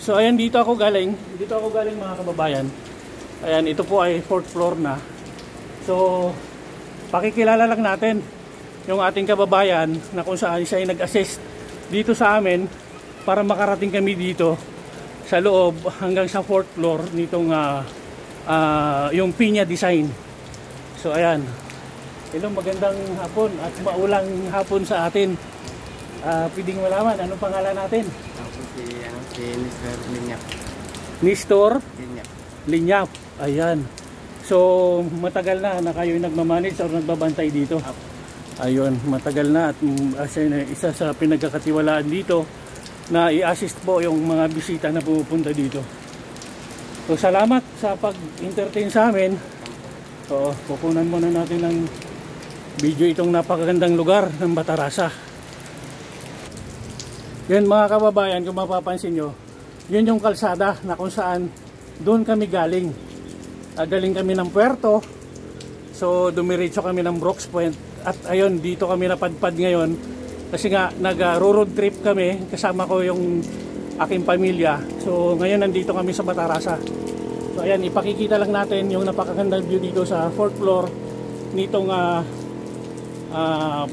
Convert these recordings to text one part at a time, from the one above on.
So ayan, dito ako galing mga kababayan. Ayan, ito po ay 4th floor na. So pakikilala lang natin yung ating kababayan na kung saan siya ay nag-assist dito sa amin para makarating kami dito sa loob hanggang sa 4th floor nitong yung Pinya Design. So ayan, ilang magandang hapon at maulang hapon sa atin. Pwedeng malaman anong pangalan natin? Ako si Mr. Linyap. Mr. Linyap. Linyap. Ayan. So matagal na kayo nagmamanage o nagbabantay dito? Ayun, matagal na at isa sa pinagkakatiwalaan dito na i-assist po yung mga bisita na pupunta dito. So salamat sa pag-entertain sa amin. So pupunan muna natin ng video itong napakagandang lugar ng Batarasa. Yan mga kababayan, kung mapapansin nyo, yun yung kalsada na kung saan doon kami galing. Galing kami ng Puerto. So dumiretso kami ng Brooks Point. At ayun, dito kami napadpad ngayon. Kasi nga nag-road trip kami. Kasama ko yung aking pamilya. So ngayon nandito kami sa Batarasa. So ayan, ipakikita lang natin yung napakagandang view dito sa 4th floor nitong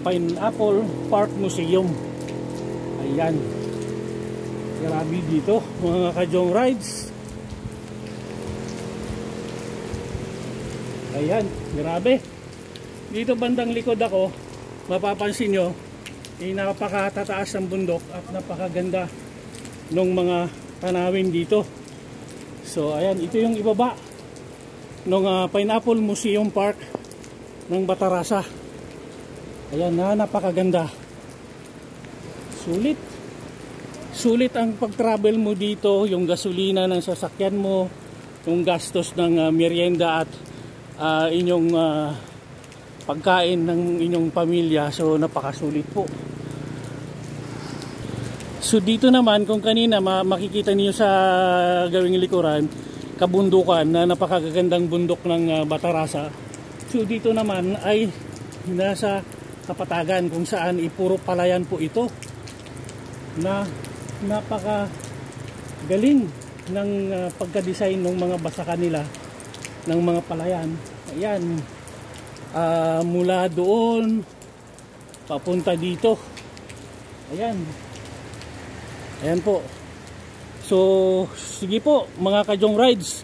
Pineapple Park Museum. Ayan, grabe dito mga kajong rides. Ayan, grabe. Dito bandang likod ako, mapapansin nyo, napakatataas ng bundok at napakaganda ng mga tanawin dito. So ayan, ito yung ibaba ng Pineapple Museum Park ng Batarasa. Ayan na, napakaganda. Sulit ang pag-travel mo dito, yung gasolina ng sasakyan mo, yung gastos ng merienda at inyong pagkain ng inyong pamilya. So napakasulit po. So dito naman, kung kanina makikita niyo sa gawing likuran, kabundukan na napakagandang bundok ng Batarasa. So dito naman ay nasa kapatagan kung saan puro palayan po ito na napakagaling ng pagka-design ng mga basakan nila ng mga palayan. Ayan, mula doon papunta dito. Ayan po. So sige po mga ka-Jong Rides,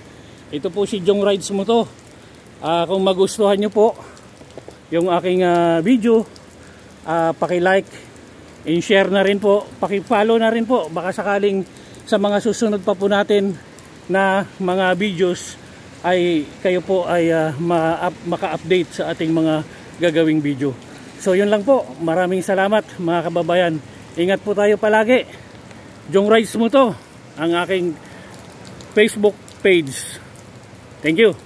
ito po si Jong Rides mo to. Kung magustuhan nyo po yung aking video, paki-like and share na rin po, paki-follow na rin po, baka sakaling sa mga susunod pa po natin na mga videos ay kayo po ay maka-update sa ating mga gagawing video. So yun lang po, maraming salamat mga kababayan, ingat po tayo palagi. Jong Rides mo to ang aking Facebook page. Thank you.